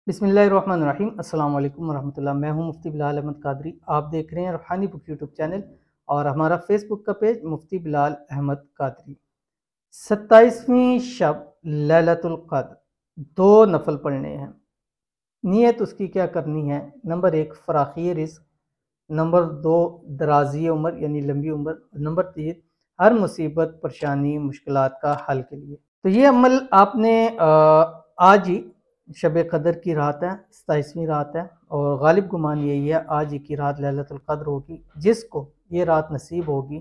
बिस्मिल्लाहिर्रहमानिर्रहीम। अस्सलाम वालेकुम वरहमतुल्लाह। मैं हूं मुफ्ती बिलाल अहमद कादरी। आप देख रहे हैं रूहानी बुक यूट्यूब चैनल और हमारा फेसबुक का पेज मुफ्ती बिलाल अहमद कादरी। 27वीं शब लैलतुल क़द्र, 2 नफल पढ़ने हैं। नीयत उसकी क्या करनी है? नंबर 1 फराखी रिज़्क, नंबर 2 दराजी उम्र यानी लंबी उम्र, नंबर 3 हर मुसीबत परेशानी मुश्किलात का हल के लिए। तो ये अमल आपने आज ही शब कदर की रात है, 27वीं रात है और गालिब गुमान यही है आज ही की रात लैलतुल क़द्र होगी। जिसको ये रात नसीब होगी,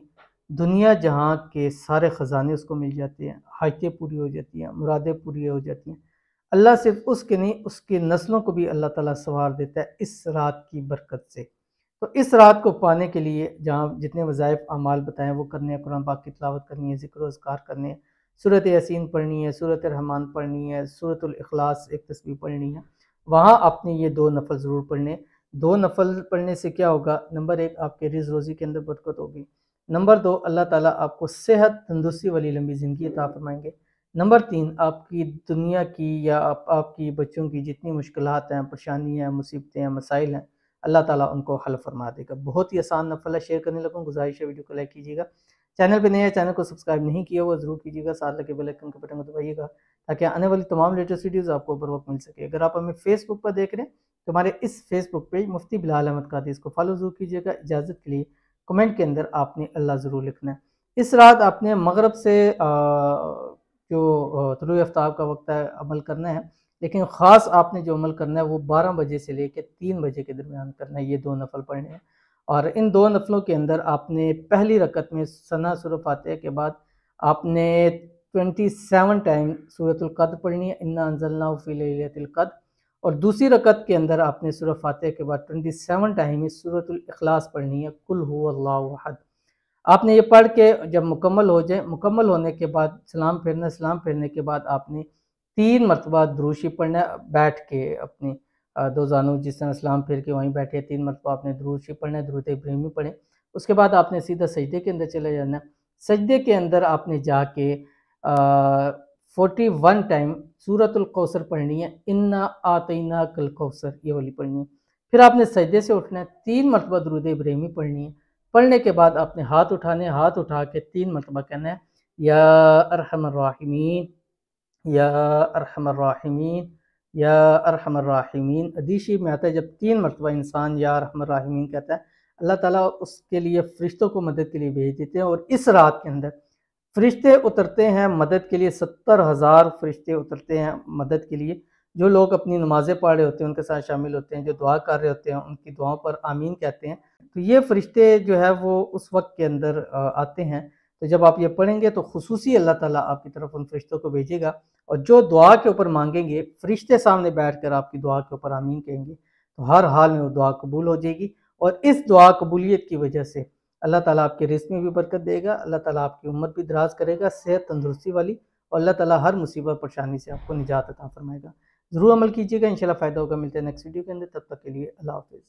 दुनिया जहाँ के सारे ख़जाने उसको मिल जाते हैं, हाजतें पूरी हो जाती हैं, मुरादें पूरी हो जाती हैं। अल्लाह सिर्फ उसके नहीं, उसकी नस्लों को भी अल्लाह ताला संवार देता है इस रात की बरकत से। तो इस रात को पाने के लिए जहाँ जितने वज़ाइफ अमाल बताएं वो करने हैं, कुरान पाक की तिलावत करनी है, ज़िक्र अज़कार करने हैं, सूरत यासीन पढ़नी है, सूरत रहमान पढ़नी है, सूरतुल इखलास एक तस्बीह पढ़नी है। वहाँ आपने ये 2 नफल ज़रूर पढ़ने। 2 नफल पढ़ने से क्या होगा? नंबर 1 आपके रिज़्क़ रोज़ी के अंदर बरकत होगी। नंबर 2 अल्लाह ताला आपको सेहत तंदुरुस्ती वाली लंबी ज़िंदगी अता फरमाएंगे। नंबर 3 आपकी दुनिया की या आपकी बच्चों की जितनी मुश्किलात हैं, परेशानी हैं, मुसीबतें हैं, मसाइल हैं, अल्लाह ताला उनको हल फरमा देगा। बहुत ही आसान नफल है। शेयर करने लगूँ, गुजारिश है वीडियो को लाइक कीजिएगा। चैनल पे नए हैं, चैनल को सब्सक्राइब नहीं किया हुआ ज़रूर कीजिएगा, साथ लगे बेल आइकन के बटन को दबाइएगा ताकि आने वाली तमाम लेटेस्ट वीडियोज़ आपको बर वक्त मिल सके। अगर आप हमें फेसबुक पर देख रहे हैं तो हमारे इस फेसबुक पेज मुफ्ती बिलाल अहमद कादरी इसको फॉलो ज़रूर कीजिएगा। इजाज़त के लिए कमेंट के अंदर आपने अल्लाह ज़रूर लिखना है। इस रात आपने मगरब से जो तुलुए आफ्ताब का वक्त है अमल करना है, लेकिन ख़ास आपने जो अमल करना है वो 12 बजे से लेकर 3 बजे के दरमियान करना है। ये 2 नफल पढ़ने हैं और इन 2 नफलों के अंदर आपने पहली रकत में सना सूरह फातिहा के बाद आपने 27 टाइम सूरतुल क़द्र पढ़नी है, इन्ना अंज़लनाहु फ़ी लैलतिल क़द्र। और दूसरी रकत के अंदर आपने सूरह फातिहा के बाद 27 टाइम सूरतुल इखलास पढ़नी है, कुल हुवल्लाहु अहद। आपने ये पढ़ के जब मुकम्मल हो जाए, मुकम्मल होने के बाद सलाम फेरना, सलाम फेरने के बाद आपने 3 मरतबा दुरूद शरीफ पढ़ना है बैठ के अपनी दो जानू जिस तरह सलाम फेर के वहीं बैठे 3 मरतबा आपने दुरूद शरीफ पढ़ना है, दुरूद इब्राहिमी पढ़ें। उसके बाद आपने सीधा सजदे के अंदर चले जाना है। सजदे के अंदर आपने जाके 41 टाइम सूरतुल कौसर पढ़नी है, इन्ना आतैनाकल कौसर ये वाली पढ़नी है। फिर आपने सजदे से उठना है, 3 मरतबा दुरूद इब्राहिमी पढ़नी है। पढ़ने के बाद आपने हाथ उठाने, हाथ उठा के 3 मरतबा कहना है या अरहमर राहिमीन, या अरहमर राहिमीन, या अरहमर राहिमीन। हदीस शरीफ में आता है जब 3 मरतबा इंसान या अरहमर राहिमीन कहता है, अल्लाह ताला उसके लिए फ़रिश्तों को मदद के लिए भेज देते हैं। और इस रात के अंदर फ़रिश्ते उतरते हैं मदद के लिए, 70,000 फ़रिश्ते उतरते हैं मदद के लिए। जो लोग अपनी नमाज़ें पढ़ रहे होते हैं उनके साथ शामिल होते हैं, जो दुआ कर रहे होते हैं उनकी दुआओं पर आमीन कहते हैं। तो ये फ़रिश्ते जो है वो उस वक्त के अंदर आते हैं। तो जब आप ये पढ़ेंगे तो खुसूसी अल्लाह ताला आपकी तरफ उन फ़रिश्तों को भेजेगा और जो दुआ के ऊपर मांगेंगे फ़रिश्ते सामने बैठकर आपकी दुआ के ऊपर आमीन कहेंगे तो हर हाल में वो दुआ कबूल हो जाएगी। और इस दुआ कबूलियत की वजह से अल्लाह ताला आपके रिज़्क़ में भी बरकत देगा, अल्लाह ताला आपकी उम्र भी दराज करेगा, सेहत तंदुरुस्ती वाली, और अल्लाह ताला हर मुसीबत परेशानी से आपको निजात अता फरमाएगा। ज़रूर अमल कीजिएगा, इंशाल्लाह फ़ायदा होगा। मिलते हैं नेक्स्ट वीडियो के अंदर, तब तक के लिए अल्लाह हाफ़िज़।